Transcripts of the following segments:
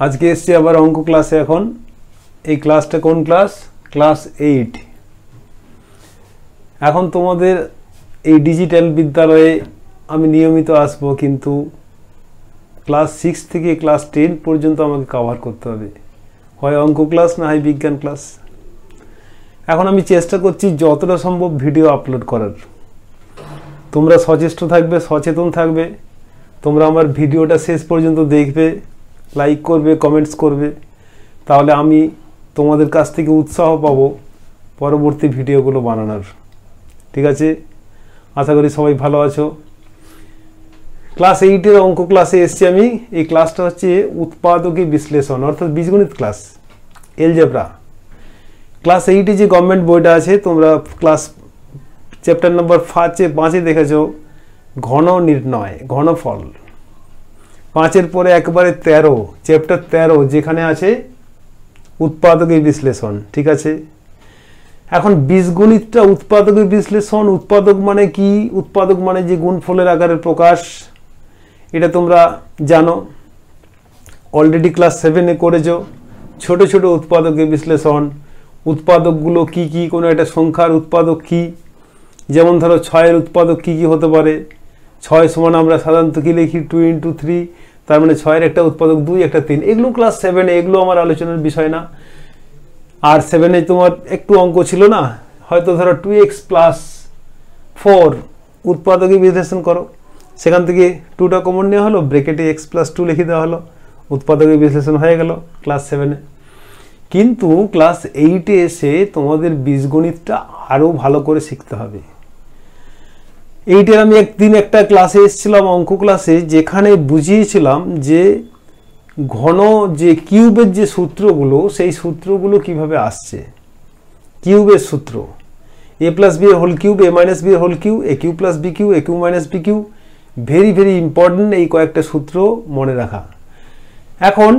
আজকে এসেছি আবার অঙ্ক ক্লাসে। এখন এই ক্লাসটা কোন ক্লাস? ক্লাস 8। এখন তোমাদের এই ডিজিটাল বিদ্যালয়ে আমি নিয়মিত আসবো, কিন্তু ক্লাস 6 থেকে ক্লাস 10 পর্যন্ত আমাকে কভার করতে হবে, হয় অঙ্ক ক্লাস না হয় বিজ্ঞান ক্লাস। এখন আমি চেষ্টা করছি যতটা সম্ভব ভিডিও আপলোড করার। তোমরা সচেষ্ট থাকবে, সচেতন থাকবে, তোমরা আমার ভিডিওটা শেষ পর্যন্ত দেখবে, লাইক করবে, কমেন্টস করবে, তাহলে আমি তোমাদের কাছ থেকে উৎসাহ পাবো পরবর্তী ভিডিওগুলো বানানোর। ঠিক আছে, আশা করি সবাই ভালো আছো। ক্লাস 8-এর অঙ্ক ক্লাসে এসেছি আমি। এই ক্লাসটা হচ্ছে উৎপাদকী বিশ্লেষণ, অর্থাৎ বীজগণিত ক্লাস, এলজেব্রা। ক্লাস 8-এ যে গভর্নমেন্ট বইটা আছে, তোমরা ক্লাস চ্যাপ্টার নাম্বার 5-এ দেখেছো ঘন নির্ণয়, ঘনফল। 5-এর পরে একবারে 13, চ্যাপ্টার 13, যেখানে আছে উৎপাদকী বিশ্লেষণ। ঠিক আছে, এখন বীজগণিতটা উৎপাদকী বিশ্লেষণ। উৎপাদক মানে কি? উৎপাদক মানে যে গুণফলের আকারের প্রকাশ, এটা তোমরা জানো, অলরেডি ক্লাস 7-এ করেছো। ছোট ছোট উৎপাদকী বিশ্লেষণ, উৎপাদকগুলো কি কি, কোনো একটা সংখ্যার উৎপাদক কি, যেমন ধরো 6-এর উৎপাদক কি কি হতে পারে। 6 সমান আমরা সাধারণত কি লিখি? 2 × 3, তার মানে 6-এর একটা উৎপাদক 2, একটা 3। এগুলো ক্লাস 7-এ, এগুলো আমার আলোচনার বিষয় না। আর 7-এ তোমার একটু অঙ্ক ছিল না, হয়তো ধরো 2x + 4 উৎপাদকী বিশ্লেষণ করো, সেখান থেকে 2টা কমন নেওয়া হলো, ব্র্যাকেটে x + 2 লিখে দেওয়া হলো, উৎপাদকী বিশ্লেষণ হয়ে গেল ক্লাস 7-এ। কিন্তু ক্লাস 8-এ এসে তোমাদের বীজগণিতটা আরও ভালো করে শিখতে হবে। 8-এর আমি একদিন একটা ক্লাসে এসেছিলাম, অঙ্ক ক্লাসে, যেখানে বুঝিয়েছিলাম যে ঘন যে কিউবের যে সূত্রগুলো, সেই সূত্রগুলো কিভাবে আসছে। কিউবের সূত্র a + b এর হোল কিউব, a - b এর whole cube, a cube + b cube, a cube - b cube. Very very important এই কয়েকটা সূত্র মনে রাখা। এখন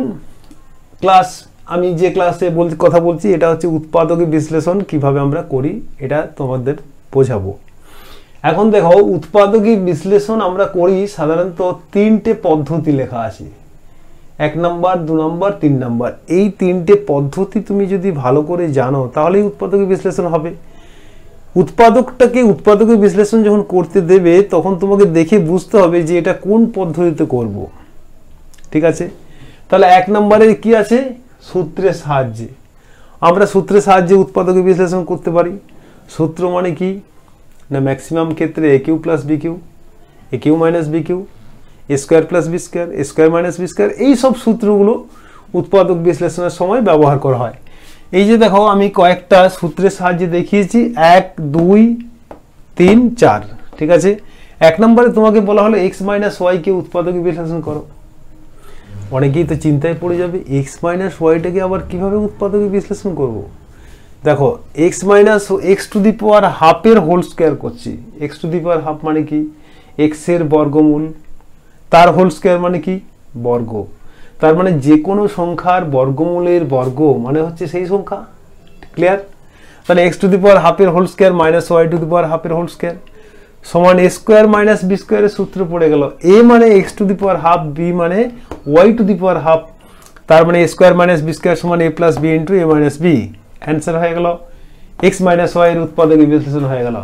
ক্লাস, আমি যে ক্লাসে কথা বলছি, এটা হচ্ছে উৎপাদকী বিশ্লেষণ কিভাবে আমরা করি, এটা তোমাদের বোঝাবো। এখন দেখো, উৎপাদকী বিশ্লেষণ আমরা করি সাধারণত 3টে পদ্ধতি লেখা আছে, 1 নম্বর, 2 নম্বর, 3 নম্বর। এই 3টে পদ্ধতি তুমি যদি ভালো করে জানো, তাহলেই উৎপাদকী বিশ্লেষণ হবে। উৎপাদকী বিশ্লেষণ যখন করতে দেবে, তখন তোমাকে দেখে বুঝতে হবে যে এটা কোন পদ্ধতিতে করব। ঠিক আছে, তাহলে 1 নম্বরে কি আছে? সূত্রের সাহায্যে। আমরা সূত্রের সাহায্যে উৎপাদকী বিশ্লেষণ করতে পারি। সূত্র মানে কি না, ম্যাক্সিমাম ক্ষেত্রে a cube + b cube, a cube - b cube, a² + b², a² - b², এই সব সূত্রগুলো উৎপাদক বিশ্লেষণের সময় ব্যবহার করা হয়। এই যে দেখো, আমি কয়েকটা সূত্রের সাহায্যে দেখিয়েছি, 1, 2, 3, 4। ঠিক আছে, 1 নম্বরে তোমাকে বলা হলো x - y কে উৎপাদকী বিশ্লেষণ করো। অনেকেই তো চিন্তায় পড়ে যাবে, x - y-টাকে আবার কিভাবে উৎপাদকী বিশ্লেষণ করব। দেখো, x⁻² এর হোল স্কয়ার করছি। x⁻² মানে কি? x এর বর্গমূল, তার হোল স্কয়ার মানে কি? বর্গ। তার মানে যে কোনো সংখ্যার বর্গমূলের বর্গ মানে হচ্ছে সেই সংখ্যা। ক্লিয়ার? তাহলে x⁻² এর হোল স্কয়ার - y⁻² এর হোল স্কয়ার সমান a² - b² এর সূত্র পড়ে গেল। a মানে x⁻², b মানে y⁻², তার মানে a² - b² সমান a + b × a - b। Answer হয়ে গেল, x - y এর উৎপাদকী বিশ্লেষণ হয়ে গেল।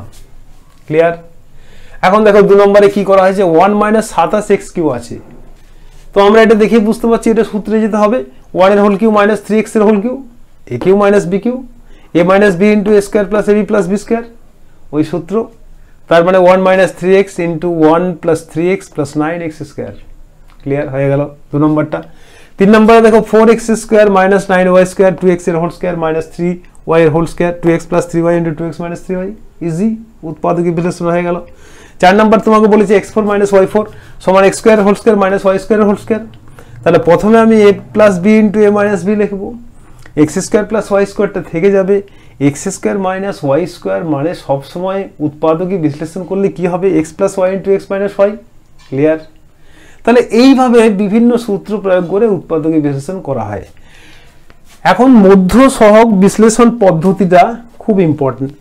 ক্লিয়ার? এখন দেখো, 2 নম্বরে কি করা হয়েছে? 1 - 27x³ আছে। তো আমরা এটা দেখে বুঝতে পারছি এটা সূত্রে যেতে হবে। 1 এর হোল কিউব - 3x এর whole cube, a cube - b cube, a - b × a² + ab + b², ওই সূত্র। তার মানে 1 - 3x × 1 + 3x + 9x²। ক্লিয়ার হয়ে গেল 2 নম্বরটা। 3 নম্বরে দেখো, 4x² - 9y², 2x এর হোল স্কয়ার - 3y এর whole square, 2x + 3y × 2x - 3y। Easy, উৎপাদকী বিশ্লেষণ হয়ে গেল। 4 নম্বর তোমাকে বলেছে x4 - y4 সমান x² এর হোল স্কয়ার - y² এর হোল স্কয়ার। তাহলে প্রথমে আমি a + b × a - b লিখব, x² + y²টা থেকে যাবে। x² - y² মানে সবসময় উৎপাদকী বিশ্লেষণ করলে কি হবে? x + y × x - y। Clear? তাহলে এইভাবে বিভিন্ন সূত্র প্রয়োগ করে উৎপাদকী বিশ্লেষণ করা হয়। এখন মধ্য সহগ বিশ্লেষণ পদ্ধতিটা খুব ইম্পর্টেন্ট।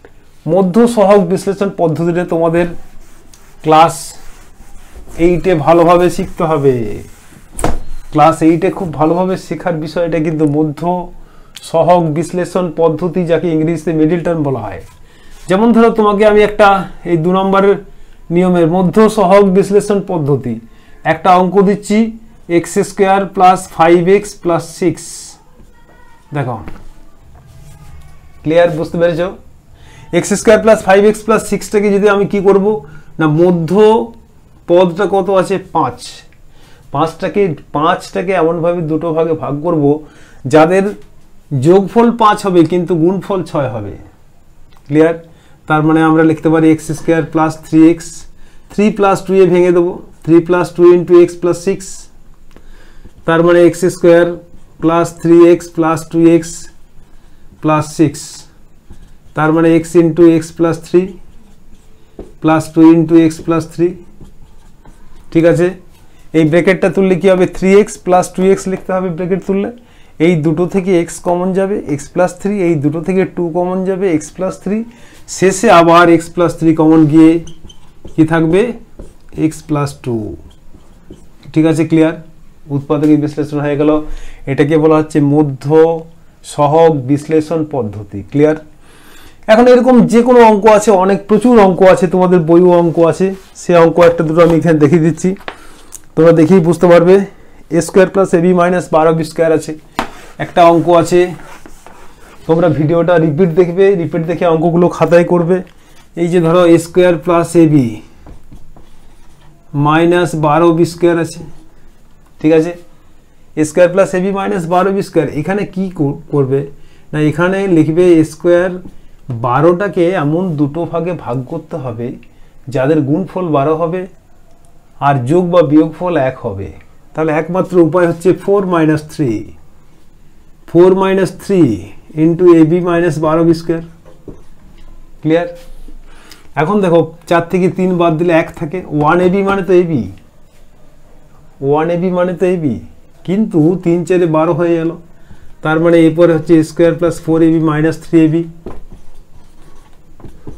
মধ্য সহগ বিশ্লেষণ পদ্ধতিটা তোমাদের ক্লাস 8-এ ভালোভাবে শিখতে হবে। ক্লাস 8-এ খুব ভালোভাবে শেখার বিষয় এটা কিন্তু মধ্য সহগ বিশ্লেষণ পদ্ধতি, যাকে ইংরেজিতে মিডল টার্ম বলা হয়। যেমন ধরো তোমাকে আমি একটা এই 2 নম্বরের নিয়মের মধ্য সহগ বিশ্লেষণ পদ্ধতি একটা অঙ্ক দিচ্ছি, x² + 5x + 6। দেখো ক্লিয়ার, বুঝতে পেরেছো? x² + 5x + 6টাকে যদি আমি কি করব না, মধ্য পদটা কত আছে 5, 5টাকে এমনভাবে দুটো ভাগে ভাগ করব যাদের যোগফল 5 হবে কিন্তু গুণফল 6 হবে। ক্লিয়ার? তার মানে আমরা লিখতে পারি x² + 3x, 3 + 2 এ ভেঙে দেবো, 3 + 2 × x + 6, তার মানে x² + 3x + 2x + 6, তার মানে x × x + 3 + 2 × x + 3। ঠিক আছে, এই ব্র্যাকেটটা তুললে কি হবে, 3x + 2x লিখতে হবে ব্র্যাকেট তুললে। এই দুটো থেকে x কমন যাবে, x + 3, এই দুটো থেকে 2 কমন যাবে, x + 3, শেষে আবার x + 3 কমন গিয়ে কি থাকবে, x + 2। ঠিক আছে, ক্লিয়ার? উৎপাদক বিশ্লেষণ হয়ে গেল। এটাকে বলা হচ্ছে মধ্য সহগ বিশ্লেষণ পদ্ধতি। ক্লিয়ার? এখন এরকম যে কোনো অঙ্ক আছে, অনেক প্রচুর অঙ্ক আছে, তোমাদের বইও অঙ্ক আছে, সে অঙ্ক একটা দুটো আমি এখানে দেখিয়ে দিচ্ছি, তোমরা দেখেই বুঝতে পারবে। a² + ab - 12b² আছে একটা অঙ্ক আছে, তোমরা ভিডিওটা রিপিট দেখবে, রিপিট দেখে অঙ্কগুলো খাতায় করবে। এই যে ধরো a² + ab - 12b² আছে। ঠিক আছে, a² + ab - 12b², এখানে কি করবে না, এখানে লিখবে a², 12টাকে এমন দুটো ভাগে ভাগ করতে হবে যাদের গুণফল 12 হবে আর যোগ বা বিয়োগফল 1 হবে। তাহলে একমাত্র উপায় হচ্ছে 4 - 3, 4 - 3 × ab - 12b²। ক্লিয়ার? এখন দেখো 4 থেকে 3 বাদ দিলে 1 থাকে, 1ab মানে তো ab, 1ab মানে তো ab, কিন্তু 3 × 4 = 12 হয়ে গেল। তার মানে এরপরে হচ্ছে a² + 4ab - 3ab -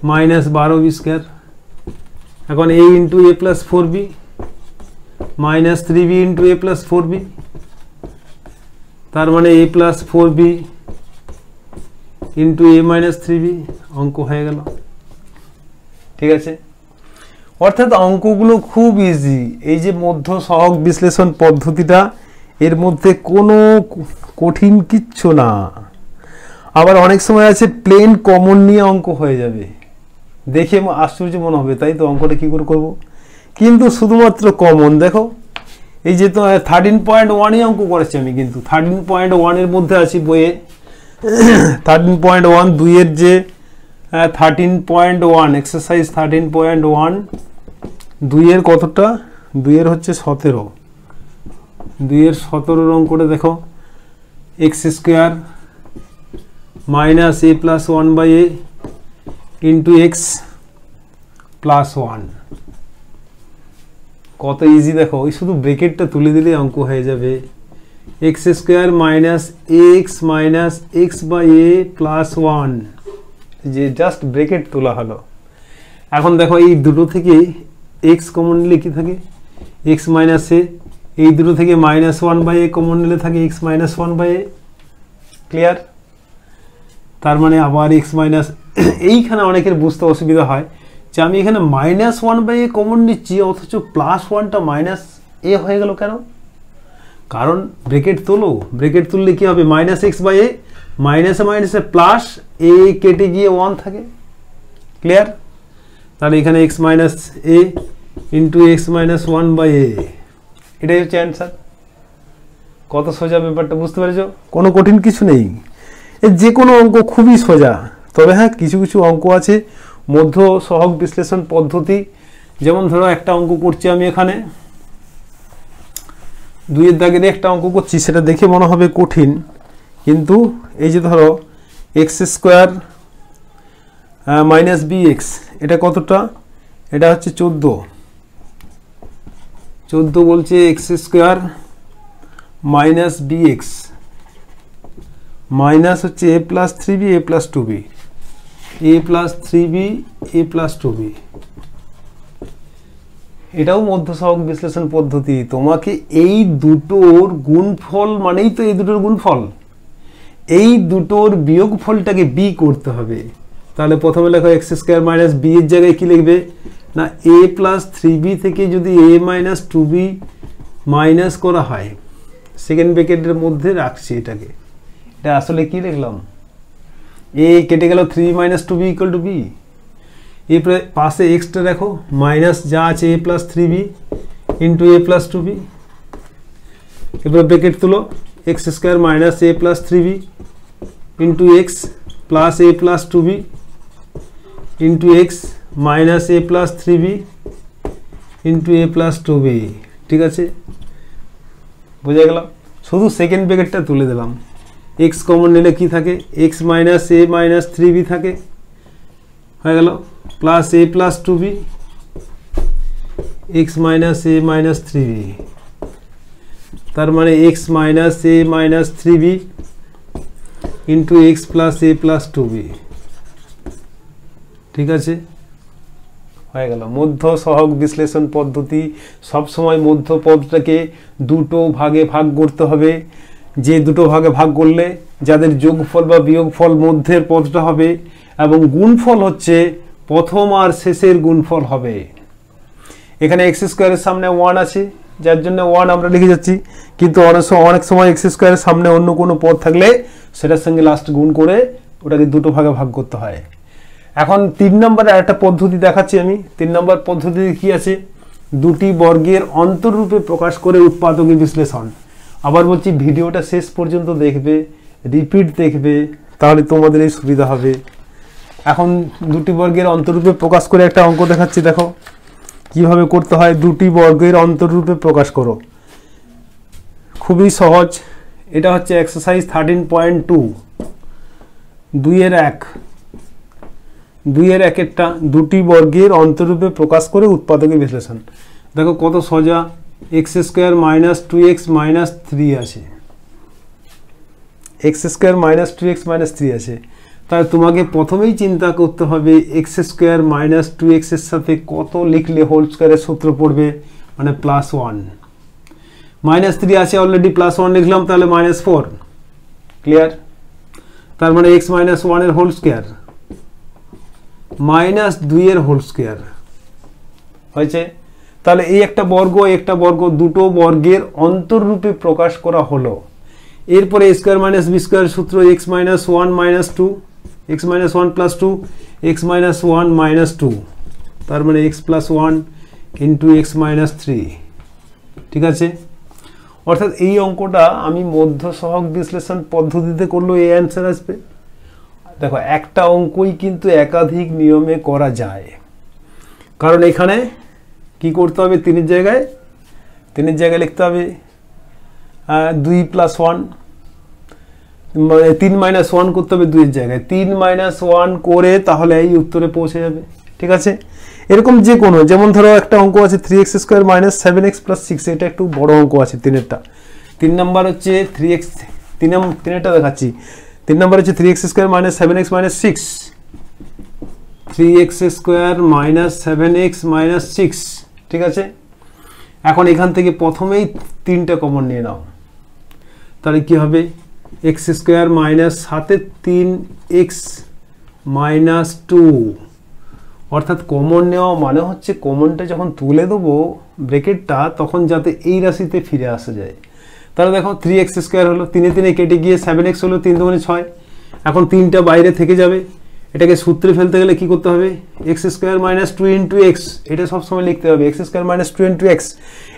12b²। এখন a × a + 4b - 3b × a + 4b, তার মানে a + 4b × a - 3b, অঙ্ক হয়ে গেল। ঠিক আছে, অর্থাৎ অঙ্কগুলো খুব ইজি। এই যে মধ্য সহগ বিশ্লেষণ পদ্ধতিটা, এর মধ্যে কোনো কঠিন কিচ্ছু না। আবার অনেক সময় আছে প্লেন কমন নিয়ে অঙ্ক হয়ে যাবে, দেখে আশ্চর্য মনে হবে, তাই তো অঙ্কটা কি করে করব, কিন্তু শুধুমাত্র কমন। দেখো এই যে তো 13.1 অঙ্ক করেছি আমি, কিন্তু 13.1 এর মধ্যে আছি বইয়ে, 13.1 2-এর যে 13.1 এক্সারসাইজ 13.1, 2-এর কতটা, 2-এর হচ্ছে 17, 2-এর 17 অঙ্কটা দেখো, x² - a + 1/a × x + 1। কত ইজি দেখো, ওই শুধু ব্র্যাকেটটা তুলে দিলে অঙ্ক হয়ে যাবে। x² - ax - x/a + 1, যে জাস্ট ব্র্যাকেট তোলা হলো। এখন দেখো এই দুটো থেকে x কমন নিলে কি থাকে, x - a, এই দুটো থেকে -1/a কমন নিলে থাকে x - 1/a। ক্লিয়ার? তার মানে আবার x এইখানে অনেকের বুঝতে অসুবিধা হয় যে আমি এখানে -1/a কমন নিচ্ছি অথচ +1টা -a হয়ে গেল কেন? কারণ ব্র্যাকেট তোলো, ব্র্যাকেট তুললে কি হবে, -x/a, মাইনাসে প্লাস a কেটে গিয়ে 1 থাকে। ক্লিয়ার? তাহলে এখানে x - a × x - 1/a, এটাই হচ্ছে অ্যান্সার। কত সোজা ব্যাপারটা, বুঝতে পেরেছো? কোনো কঠিন কিছু নেই, যে কোনো অঙ্ক খুবই সোজা। তবে হ্যাঁ, কিছু কিছু অঙ্ক আছে মধ্য সহগ বিশ্লেষণ পদ্ধতি, যেমন ধরো একটা অঙ্ক করছি আমি এখানে, 2-এর দাগের একটা অঙ্ক করছি, সেটা দেখে মনে হবে কঠিন, কিন্তু এই যে ধরো x² - bx, এটা কতটা, এটা হচ্ছে 14, 14 বলছে x² - bx মাইনাস হচ্ছে a + 3b a + 2b, a + 3b a + 2b। এটাও মধ্য সহগ বিশ্লেষণ পদ্ধতি। তোমাকে এই দুটোর গুণফল মানেই তো এই দুটোর গুণফল, এই দুটোর বিয়োগফলটাকে বি করতে হবে। তাহলে প্রথমে লেখো এক্স স্কোয়ার মাইনাস বি এর জায়গায় কি লিখবে না এ প্লাস 3b থেকে যদি a মাইনাস 2b মাইনাস করা হয়, সেকেন্ড ব্র্যাকেটের মধ্যে রাখছি এটাকে, এটা আসলে কি লিখলাম a কেটে গেল 3 minus 2b equal to b, এরপরে পাশে এক্সটা দেখো মাইনাস যা আছে a plus 3b into a plus 2b, এরপরে ব্র্যাকেট তুলো x square minus a plus 3b into x plus a plus 2b into x minus a plus 3b into a plus 2b। ঠিক আছে, বোঝা গেল? শুধু second ব্র্যাকেটটা তুলে দিলাম, x common নিলে কি থাকে x minus a minus 3b থাকে, হয়ে গেল plus a plus 2b x minus a minus 3b, তার মানে x minus a minus 3b into x plus a plus 2b। ঠিক আছে, হয়ে গেল। মধ্য সহগ বিশ্লেষণ পদ্ধতি সবসময় মধ্য পদটাকে দুটো ভাগে ভাগ করতে হবে, যে দুটো ভাগে ভাগ করলে যাদের যোগফল বা বিয়োগফল মধ্যের পদটা হবে, এবং গুণফল হচ্ছে প্রথম আর শেষের গুণফল হবে। এখানে এক্স স্কোয়ারের সামনে 1 আছে, যার জন্য 1 আমরা লিখে যাচ্ছি, কিন্তু অনেক সময় এক্স স্কোয়ারের সামনে অন্য কোনো পদ থাকলে সেটার সঙ্গে লাস্ট গুণ করে ওটাকে দুটো ভাগে ভাগ করতে হয়। এখন 3 নম্বরে একটা পদ্ধতি দেখাচ্ছি আমি। 3 নম্বর পদ্ধতিতে কি আছে, দুটি বর্গের অন্তররূপে প্রকাশ করে উৎপাদকী বিশ্লেষণ। আবার বলছি ভিডিওটা শেষ পর্যন্ত দেখবে, রিপিট দেখবে, তাহলে তোমাদের এই সুবিধা হবে। এখন দুটি বর্গের অন্তররূপে প্রকাশ করে একটা অঙ্ক দেখাচ্ছি, দেখো কিভাবে করতে হয়। দুটি বর্গের অন্তররূপে প্রকাশ করো, খুবই সহজ। এটা হচ্ছে এক্সারসাইজ 13.2 2 এর 1 দুটি বর্গের অন্তররূপে প্রকাশ করে উৎপাদকী বিশ্লেষণ। দেখো কত সোজা, x square minus 2x minus 3 আছে, x square minus 2x minus 3 আছে। তাই তোমাকে প্রথমেই চিন্তা করতে হবে এক্স স্কোয়ার মাইনাস 2x এর সাথে কত লিখলে হোল স্কোয়ারের সূত্র পড়বে, মানে +1। মাইনাস 3 আছে অলরেডি, +1 লিখলাম, তাহলে -4। ক্লিয়ার? তার মানে x মাইনাস 1 এর হোল স্কোয়ার মাইনাস 2 এর হোল স্কোয়ার হয়েছে। তাহলে এই একটা বর্গ দুটো বর্গের অন্তররূপে প্রকাশ করা হলো। এরপরে a square minus b square সূত্র x minus 1 minus 2, x minus 1 plus 2, x minus 1 minus 2, তার মানে x plus 1 into x minus 3। ঠিক আছে, অর্থাৎ এই অঙ্কটা আমি মধ্য সহগ বিশ্লেষণ পদ্ধতিতে করলেও এই অ্যান্সার আসবে। দেখো একটা অঙ্কই কিন্তু একাধিক নিয়মে করা যায়, কারণ এখানে কি করতে হবে, 3 এর জায়গায় লিখতে হবে 2 প্লাস 1, মানে 3 মাইনাস 1 করতে হবে 2 এর জায়গায়, 3 মাইনাস 1 করে তাহলে এই উত্তরে পৌঁছে যাবে। ঠিক আছে, এরকম যে কোনো, যেমন ধরো একটা অঙ্ক আছে 3x square minus 7x plus 6, এটা একটু বড় অঙ্ক আছে 3এরটা। 3 নম্বর হচ্ছে 3x, 3এরটা দেখাচ্ছি। 3 নম্বর হচ্ছে 3x square minus 7x minus 6, 3x square minus 7x minus 6। ঠিক আছে, এখন এখান থেকে প্রথমেই 3টা কমন নিয়ে নাও, তাহলে কি হবে x square minus 3x minus 2। অর্থাৎ কমন নেওয়া মানে হচ্ছে কমনটা যখন তুলে দেবো ব্র্যাকেটটা, তখন যাতে এই রাশিতে ফিরে আসা যায়। তাহলে দেখো 3x স্কোয়ার হলো, 3 কেটে গিয়ে 7x হলো, 3 দুগুণে 6। এখন 3টা বাইরে থেকে যাবে, এটাকে সূত্রে ফেলতে গেলে কি করতে হবে, x square minus 2 into x, এটা সবসময় লিখতে হবে x square minus 2 into x.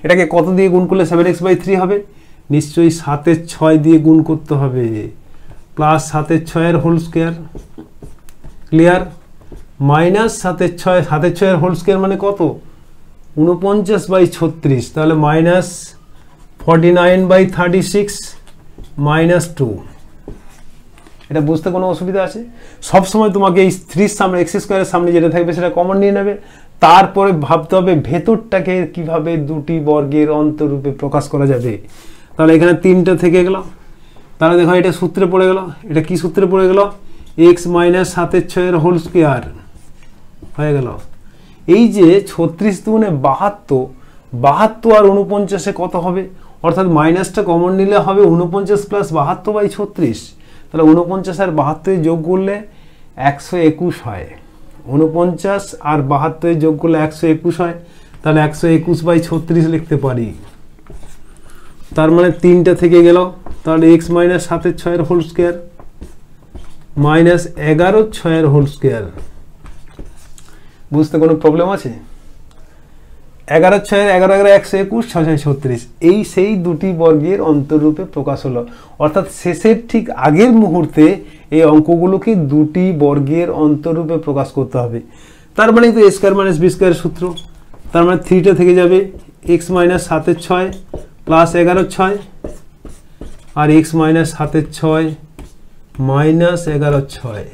এটাকে কত দিয়ে গুণ করলে 7x/3 হবে, নিশ্চয়ই 7 এর 6 দিয়ে গুণ করতে হবে, প্লাস 7 এর 6 এর হোল স্কোয়ার। ক্লিয়ার? মাইনাস 7 এর 6 এর হোল স্কোয়ার মানে কত, 49/36, তাহলে মাইনাস 49/36 মাইনাস 2। এটা বুঝতে কোনো অসুবিধা আছে? সবসময় তোমাকে এই 3 সামনে এক্স স্কোয়ারের সামনে যেটা থাকবে সেটা কমন নিয়ে নেবে, তারপরে ভাবতে হবে ভেতরটাকে কিভাবে দুটি বর্গের অন্তরূপে প্রকাশ করা যাবে। তাহলে এখানে 3টা থেকে গেল, তাহলে দেখো এটা সূত্রে পড়ে গেল। এটা কি সূত্রে পড়ে গেল, x মাইনাস 7 এর 6 এর হোল স্কোয়ার হয়ে গেল এই যে 36 দুগুণে 72, 72 আর 49 কত হবে, অর্থাৎ মাইনাসটা কমন নিলে হবে 49 প্লাস 72 বাই 36। তাহলে 49 আর 72 যোগ করলে 121 হয়, 49 আর 72 যোগ করলে 121 হয়, তাহলে 121 বাই 36 লিখতে পারি। তার মানে 3টা থেকে গেল, তাহলে x minus 7/6 whole square minus 11/6 whole square. বুঝতে কোনো প্রবলেম আছে? 11/6 11 11 121, 6 6 36, এই সেই দুটি বর্গের অন্তরূপে প্রকাশ হলো। অর্থাৎ শেষের ঠিক আগের মুহূর্তে এই অঙ্কগুলোকে দুটি বর্গের অন্তরূপে প্রকাশ করতে হবে। তার মানে তো a square minus b square সূত্র, তার মানে 3টা থেকে যাবে x মাইনাস 7/6 প্লাস 11/6 আর x মাইনাস 7/6 মাইনাস 11/6।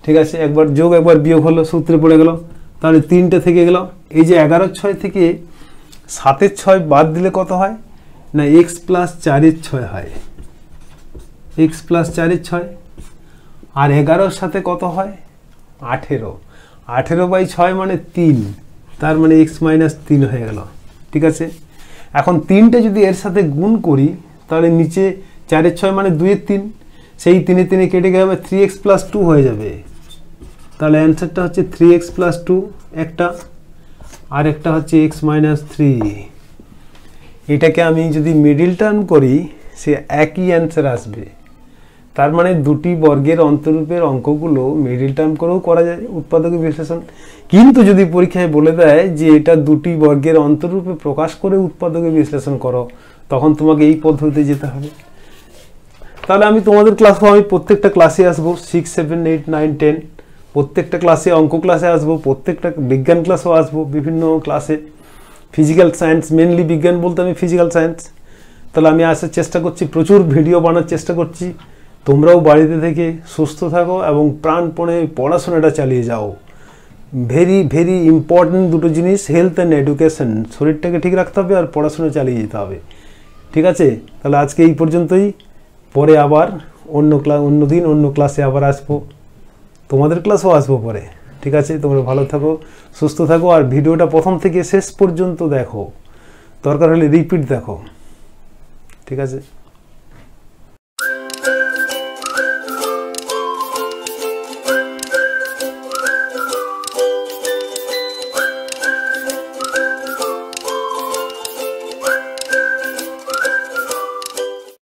ঠিক আছে, একবার যোগ একবার বিয়োগ হলো, সূত্রে পড়ে গেল। তাহলে 3টা থেকে গেল, এই যে 11/6 থেকে 7/6 বাদ দিলে কত হয় না x প্লাস 4/6 হয়, x প্লাস 4/6। আর 11 সাথে কত হয় 18, 18 বাই 6 মানে 3, তার মানে x মাইনাস 3 হয়ে গেল। ঠিক আছে, এখন 3টা যদি এর সাথে গুণ করি তাহলে নিচে 4/6 মানে 2/3, সেই 3 কেটে গেলে 3x প্লাস 2 হয়ে যাবে। তাহলে অ্যান্সারটা হচ্ছে 3x প্লাস 2 একটা, আর একটা হচ্ছে x মাইনাস 3। এটাকে আমি যদি মিডিল টার্ম করি সে একই অ্যান্সার আসবে। তার মানে দুটি বর্গের অন্তরূপের অঙ্কগুলো মিডিল টার্ম করেও করা যায় উৎপাদকের বিশ্লেষণ। কিন্তু যদি পরীক্ষায় বলে দেয় যে এটা দুটি বর্গের অন্তরূপে প্রকাশ করে উৎপাদকের বিশ্লেষণ করো, তখন তোমাকে এই পদ্ধতিতে যেতে হবে। তাহলে আমি তোমাদের আমি প্রত্যেকটা ক্লাসে আসবো, 6 7 8 9 10, প্রত্যেকটা ক্লাসে অঙ্ক ক্লাসে আসবো, প্রত্যেকটা বিজ্ঞান ক্লাসেও আসবো, বিভিন্ন ক্লাসে ফিজিক্যাল সায়েন্স, মেনলি বিজ্ঞান বলতে আমি ফিজিক্যাল সায়েন্স। তাহলে আমি আসার চেষ্টা করছি, প্রচুর ভিডিও বানার চেষ্টা করছি। তোমরাও বাড়িতে থেকে সুস্থ থাকো এবং প্রাণপণে পড়াশোনাটা চালিয়ে যাও। ভেরি ভেরি ইম্পর্টেন্ট দুটো জিনিস, হেলথ অ্যান্ড এডুকেশন। শরীরটাকে ঠিক রাখতে হবে আর পড়াশোনা চালিয়ে যেতে হবে। ঠিক আছে, তাহলে আজকে এই পর্যন্তই। পরে আবার অন্য দিন অন্য ক্লাসে আবার আসবো, তোমাদের ক্লাসও আসবো পরে। ঠিক আছে, তোমরা ভালো থাকো, সুস্থ থাকো, আর ভিডিওটা প্রথম থেকে শেষ পর্যন্ত দেখো, দরকার হলে রিপিট দেখো। ঠিক আছে।